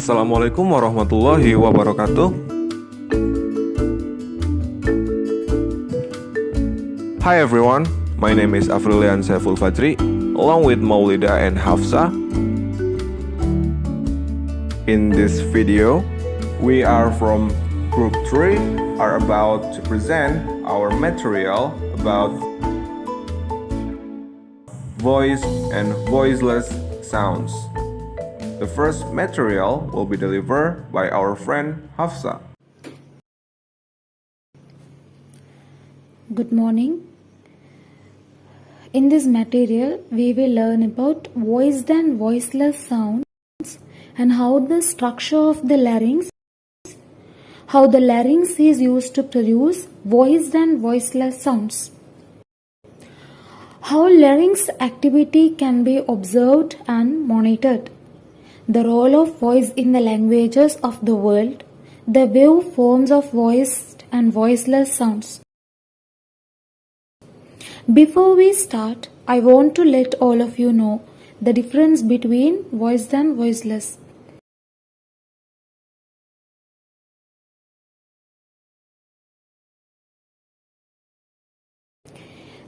Assalamualaikum warahmatullahi wabarakatuh. Hi everyone, my name is Afrilian Saeful Fajri, along with Maulida and Hafsa. In this video, we are from Group 3 are about to present our material about voice and voiceless sounds. The first material will be delivered by our friend Hafsa. Good morning. In this material, we will learn about voiced and voiceless sounds and how the structure of the larynx, how the larynx is used to produce voiced and voiceless sounds, how larynx activity can be observed and monitored, the role of voice in the languages of the world, the wave forms of voiced and voiceless sounds. Before we start, I want to let all of you know the difference between voiced and voiceless.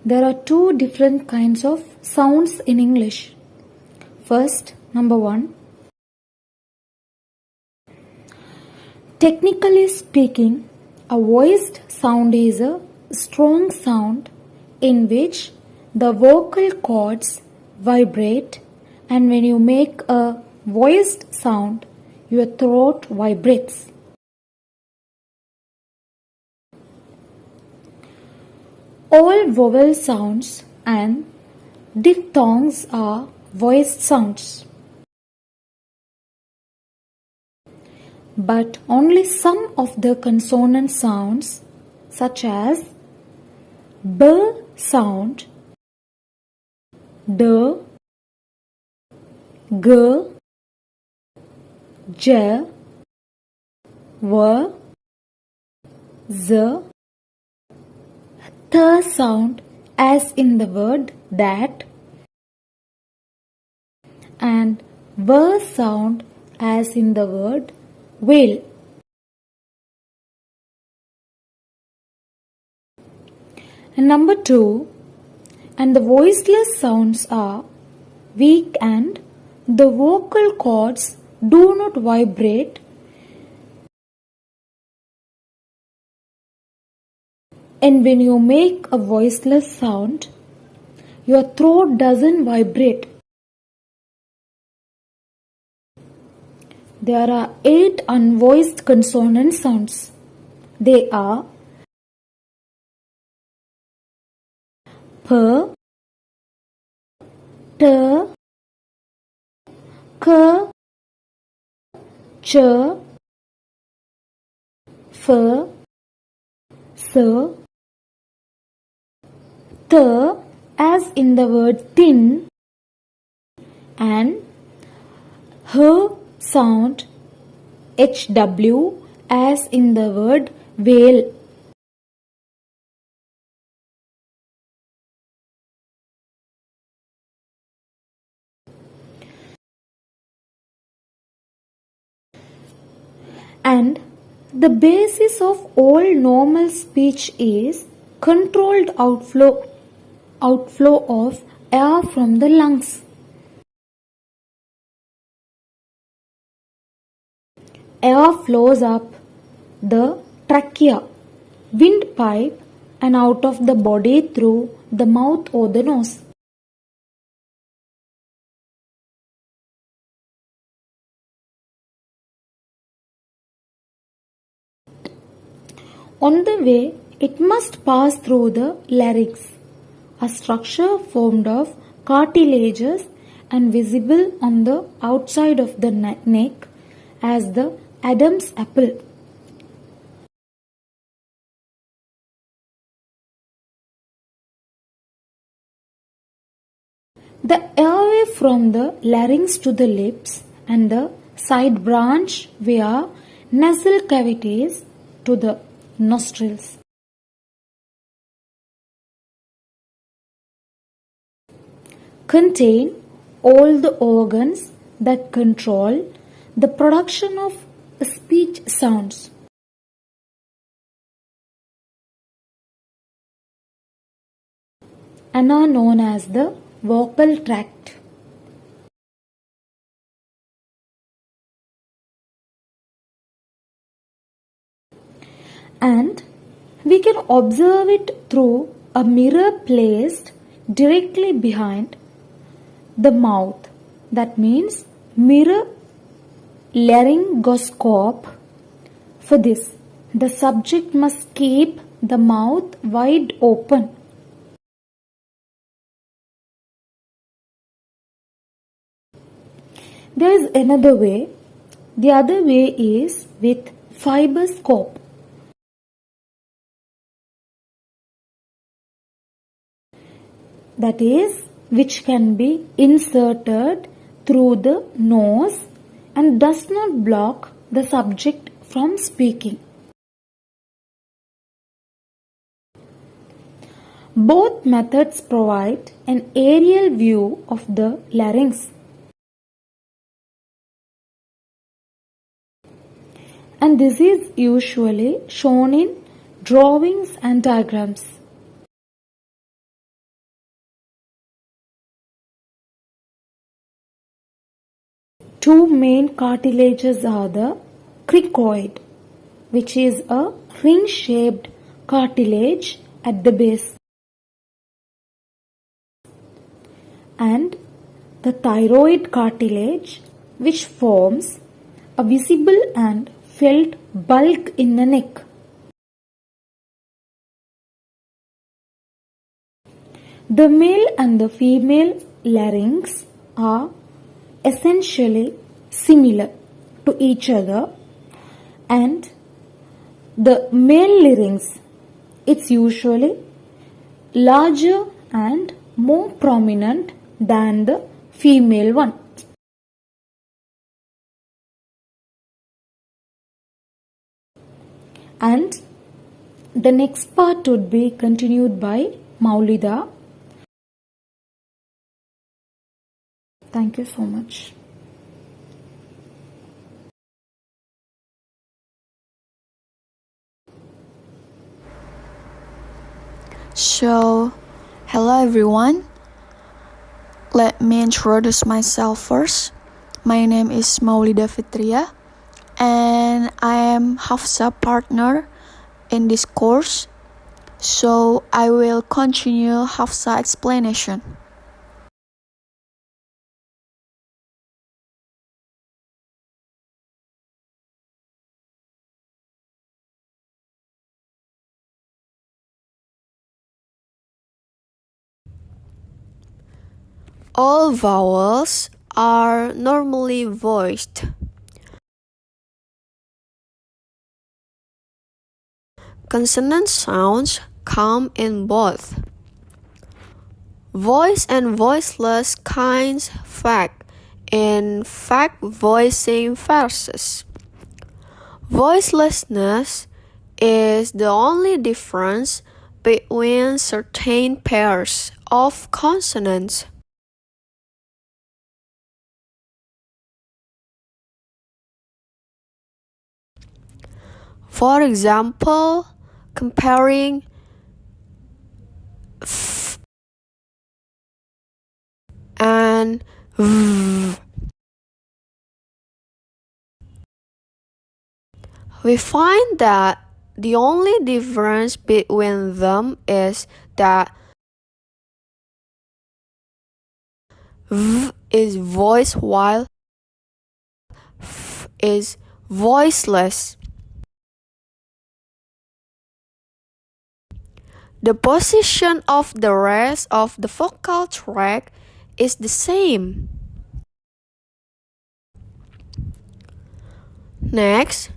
There are two different kinds of sounds in English. First, number one. Technically speaking, a voiced sound is a strong sound in which the vocal cords vibrate, and when you make a voiced sound, your throat vibrates. All vowel sounds and diphthongs are voiced sounds, but only some of the consonant sounds, such as b sound, d, g, j, v, z, th sound as in the word that, and v sound as in the word will. And number two, and the voiceless sounds are weak and the vocal cords do not vibrate, and when you make a voiceless sound, your throat doesn't vibrate. There are 8 unvoiced consonant sounds. They are p, t, k, ch, f, s, th as in the word thin, and h sound, hw as in the word whale. And the basis of all normal speech is controlled outflow of air from the lungs. Air flows up the trachea, windpipe, and out of the body through the mouth or the nose. On the way, it must pass through the larynx, a structure formed of cartilages and visible on the outside of the neck as the Adam's apple. The airway from the larynx to the lips and the side branch via nasal cavities to the nostrils. Contain all the organs that control the production of speech sounds. And are known as the vocal tract. And we can observe it through a mirror placed directly behind the mouth. That means mirror laryngoscope. For this, the subject must keep the mouth wide open. There is another way. The other way is with fiberscope. That is, which can be inserted through the nose and does not block the subject from speaking. Both methods provide an aerial view of the larynx. And this is usually shown in drawings and diagrams. Two main cartilages are the cricoid, which is a ring-shaped cartilage at the base, and the thyroid cartilage, which forms a visible and felt bulk in the neck. The male and the female larynx are essentially similar to each other, and the male larynx, it's usually larger and more prominent than the female one. And the next part would be continued by Maulida. Thank you so much. So, hello everyone. Let me introduce myself first. My name is Maulida Fitria, and I am Hafsa partner in this course. So, I will continue Hafsa explanation. All vowels are normally voiced. Consonant sounds come in both voice and voiceless kinds in fact voicing verses. Voicelessness is the only difference between certain pairs of consonants. For example, comparing f and v, we find that the only difference between them is that v is voiced while f is voiceless. The position of the rest of the vocal tract is the same. Next,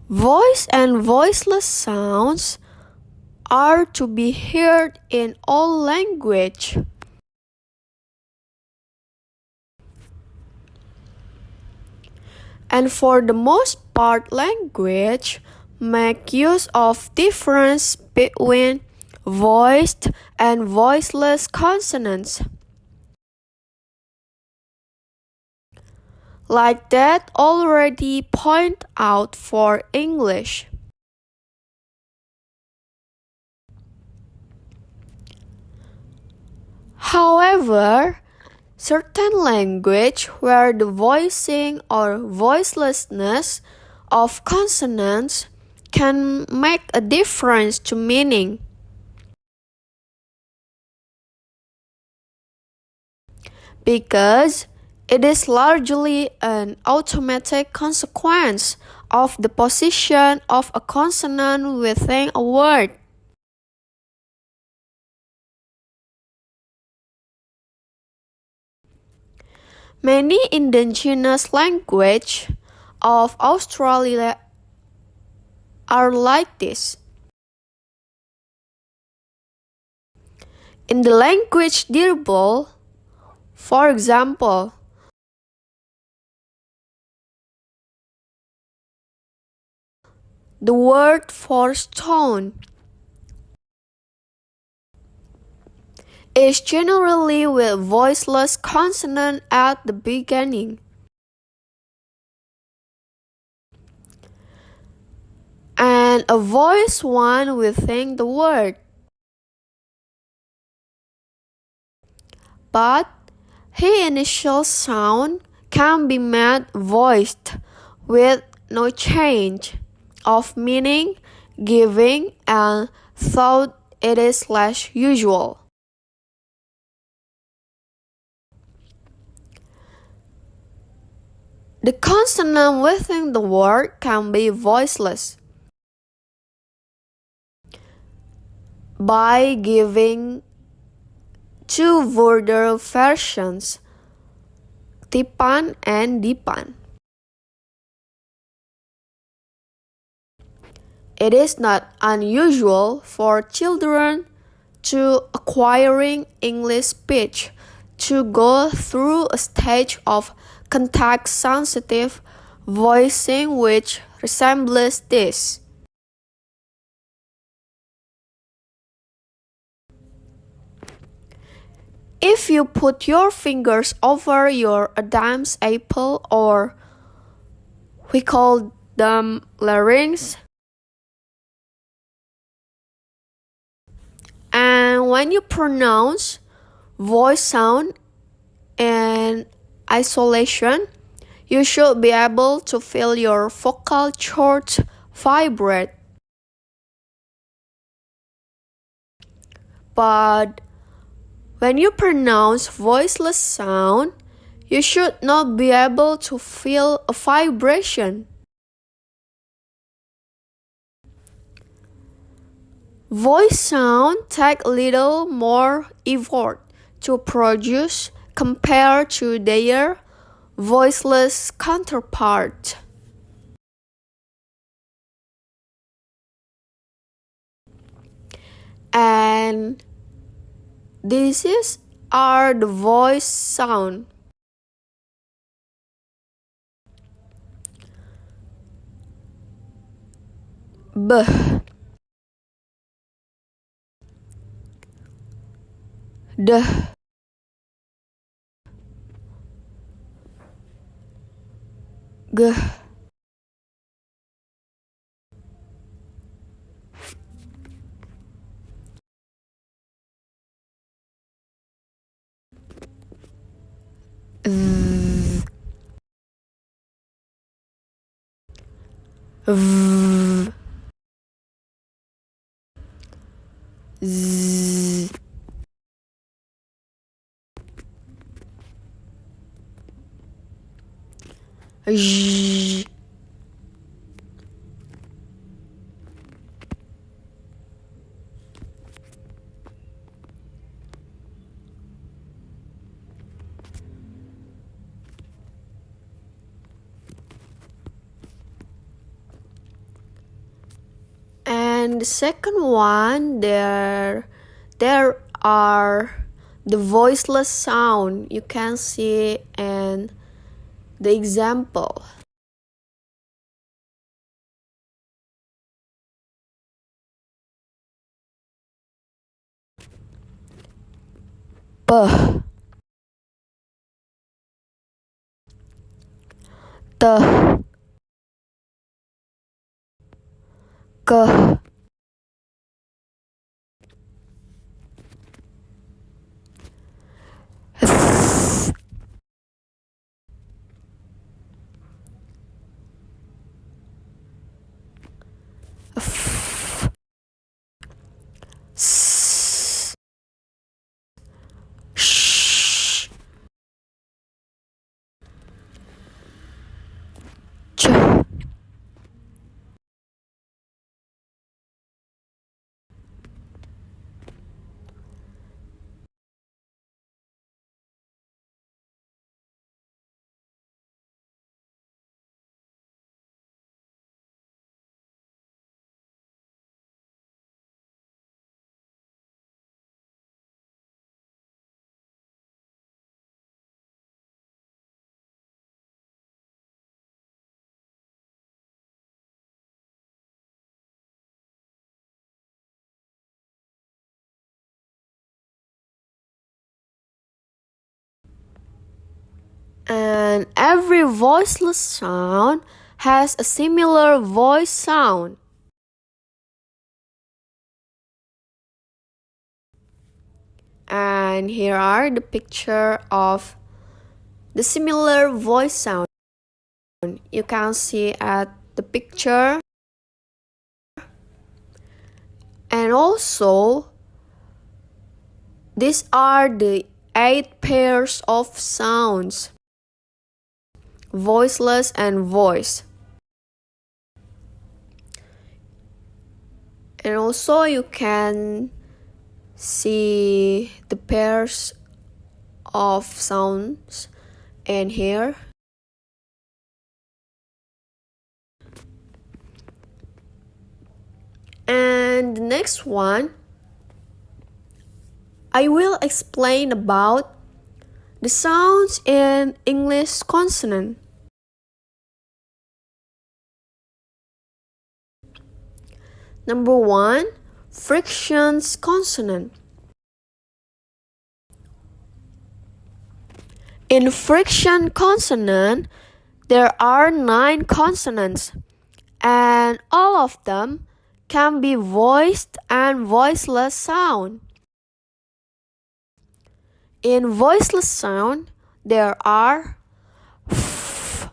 voice and voiceless sounds are to be heard in all language. And for the most part, language make use of difference between voiced and voiceless consonants. like that already point out for English. However, certain language where the voicing or voicelessness of consonants can make a difference to meaning. Because it is largely an automatic consequence of the position of a consonant within a word. Many indigenous languages of Australia are like this. In the language Dirbol, for example, the word for stone is generally with voiceless consonant at the beginning, and a voiced one within the word. But his initial sound can be made voiced with no change of meaning, giving and thought it is less usual. The consonant within the word can be voiceless by giving two further versions, Tipan and Dipan. It is not unusual for children to acquiring English speech to go through a stage of context-sensitive voicing which resembles this. If you put your fingers over your Adam's apple, or we call them larynx, and when you pronounce voice sound in isolation, you should be able to feel your vocal cords vibrate. But when you pronounce voiceless sound, you should not be able to feel a vibration. Voice sound take little more effort to produce compared to their voiceless counterpart. And these are the voice sound. B, D, G, V, V, Z, J. And the second one, there are the voiceless sound. You can see in the example. P, t, k, s, f, s, sh, ch. And every voiceless sound has a similar voice sound. And here are the picture of the similar voice sound. You can see at the picture. And also, these are the 8 pairs of sounds: voiceless and voice. And also you can see the pairs of sounds in here. And the next one, I will explain about the sounds in English consonant. Number 1, frictions consonant. In friction consonant, there are 9 consonants, and all of them can be voiced and voiceless sound. In voiceless sound, there are f,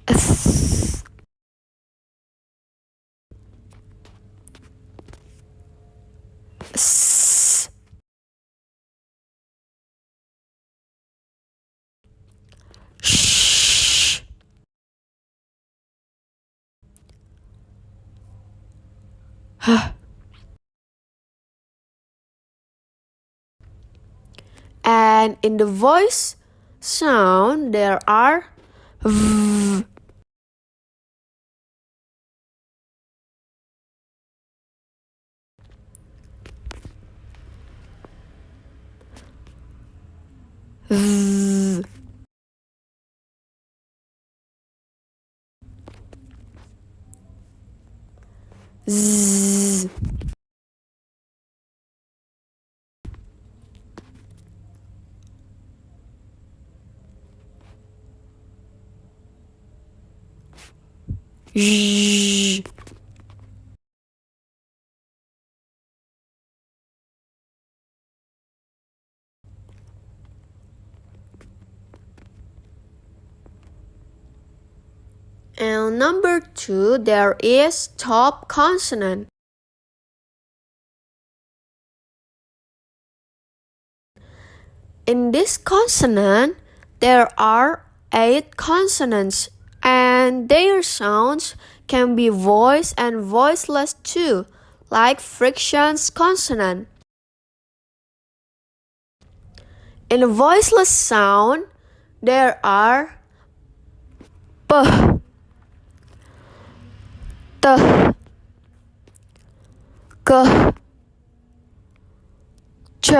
s, s, sh, h. And in the voice sound, there are v, z, z. Sh. And number 2, there is top consonant. In this consonant, there are 8 consonants, and their sounds can be voiced and voiceless too, like frictions consonant. In a voiceless sound, there are p, t, k, ch.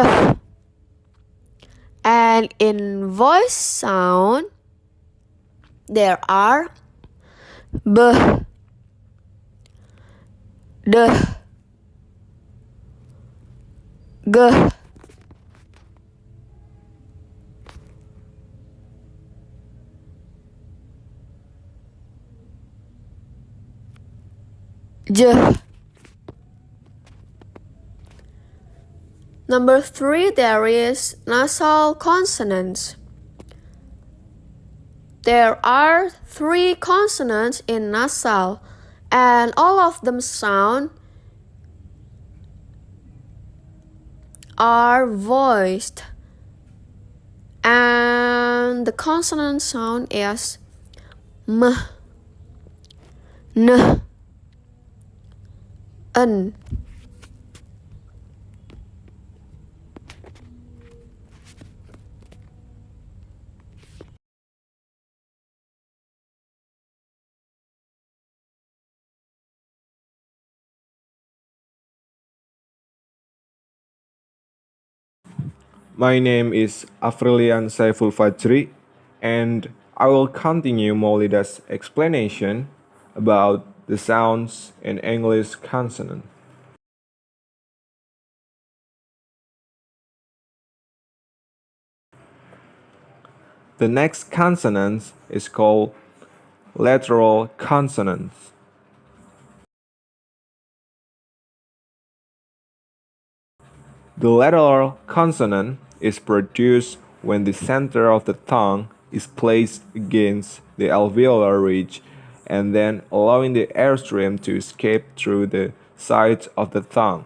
And in voice sound, there are b, d, g, j. Number 3, there is nasal consonants. There are 3 consonants in nasal, and all of them sound are voiced. And the consonant sound is m, n, n. My name is Afrilian Saeful Fajri, and I will continue Maulida's explanation about the sounds in English consonant. The next consonant is called lateral consonants. The lateral consonant is produced when the center of the tongue is placed against the alveolar ridge and then allowing the airstream to escape through the sides of the tongue.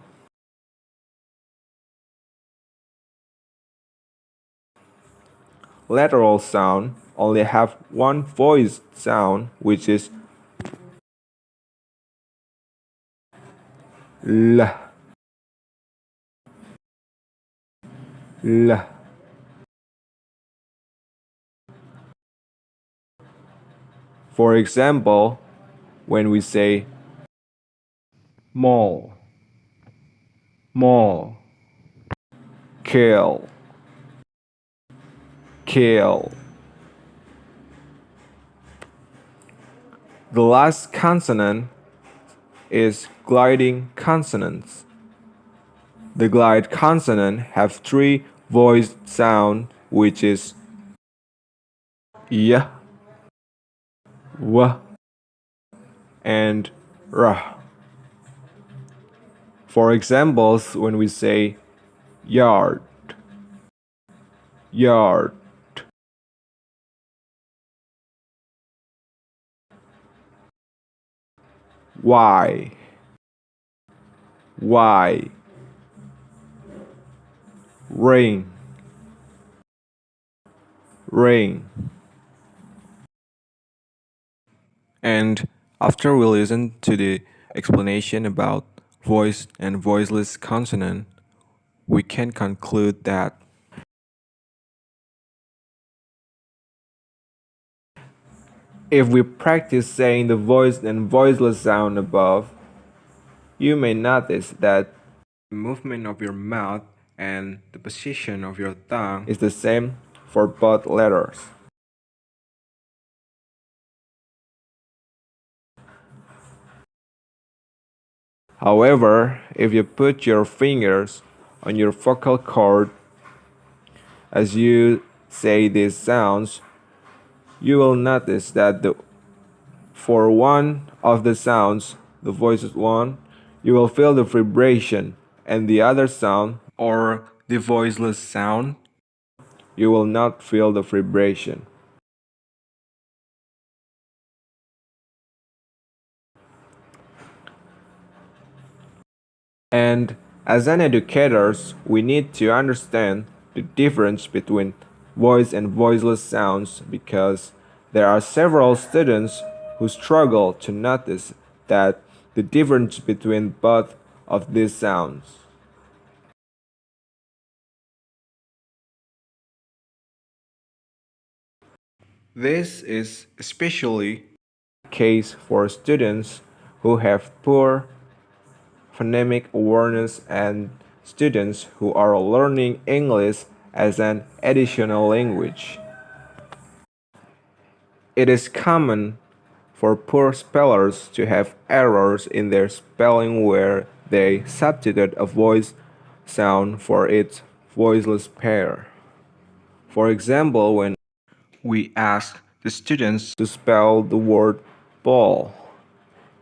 Lateral sound only have one voiced sound, which is l. L. For example, when we say mall, mall, kill, kill. The last consonant is gliding consonants. The glide consonant have 3 voiced sound, which is y, w, and r. For examples, when we say yard, yard, why, why, ring, ring. And after we listen to the explanation about voiced and voiceless consonant, we can conclude that if we practice saying the voiced and voiceless sound above, you may notice that the movement of your mouth and the position of your tongue is the same for both letters. However, if you put your fingers on your vocal cord as you say these sounds, you will notice that for one of the sounds, the voiced one, you will feel the vibration, and the other sound, or the voiceless sound, you will not feel the vibration. And as an educators, we need to understand the difference between voiced and voiceless sounds because there are several students who struggle to notice that the difference between both of these sounds. This is especially the case for students who have poor phonemic awareness and students who are learning English as an additional language. It is common for poor spellers to have errors in their spelling where they substitute a voice sound for its voiceless pair. For example, when we ask the students to spell the word ball,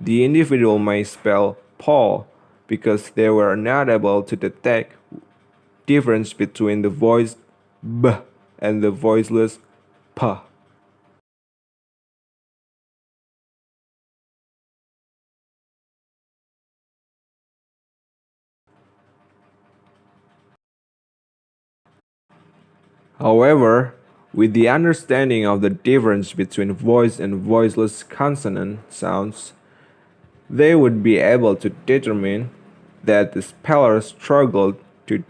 The individual may spell Paul because they were not able to detect difference between the voiced B and the voiceless P. However, with the understanding of the difference between voiced and voiceless consonant sounds, they would be able to determine that the speller struggled to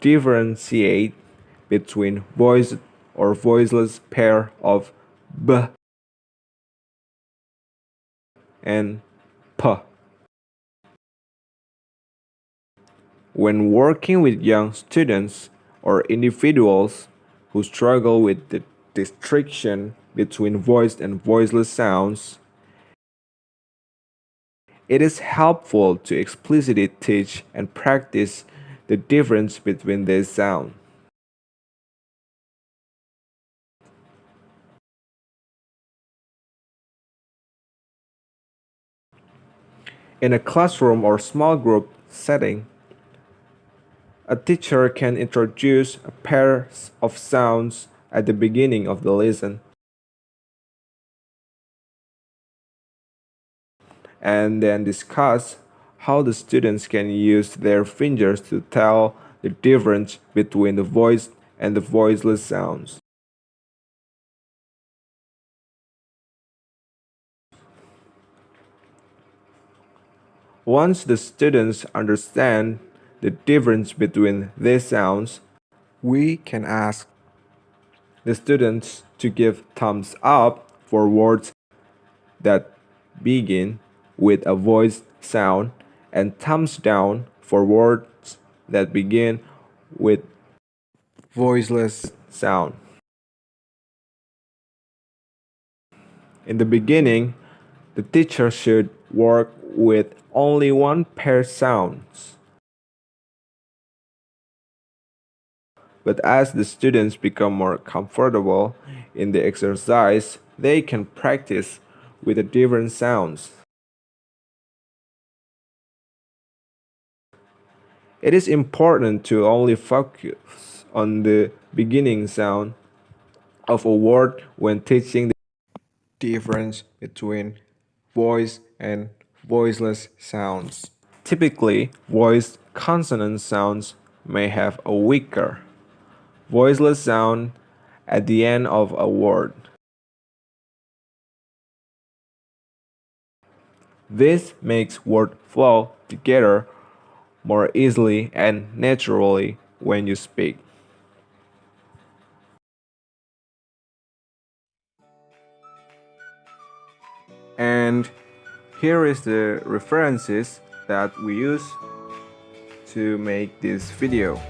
differentiate between voiced or voiceless pair of B and P. When working with young students or individuals who struggle with the distinction between voiced and voiceless sounds, it is helpful to explicitly teach and practice the difference between these sounds. In a classroom or small group setting, a teacher can introduce a pair of sounds at the beginning of the lesson and then discuss how the students can use their fingers to tell the difference between the voiced and the voiceless sounds. Once the students understand the difference between these sounds, we can ask the students to give thumbs up for words that begin with a voiced sound and thumbs down for words that begin with voiceless sound. In the beginning, the teacher should work with only one pair sounds. But as the students become more comfortable in the exercise, they can practice with the different sounds. It is important to only focus on the beginning sound of a word when teaching the difference between voiced and voiceless sounds. Typically, voiced consonant sounds may have a weaker voiceless sound at the end of a word. This makes word flow together more easily and naturally when you speak. And here is the references that we use to make this video.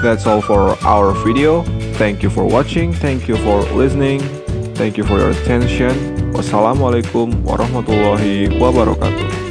That's all for our video. Thank you for watching. Thank you for listening. Thank you for your attention. Wassalamualaikum warahmatullahi wabarakatuh.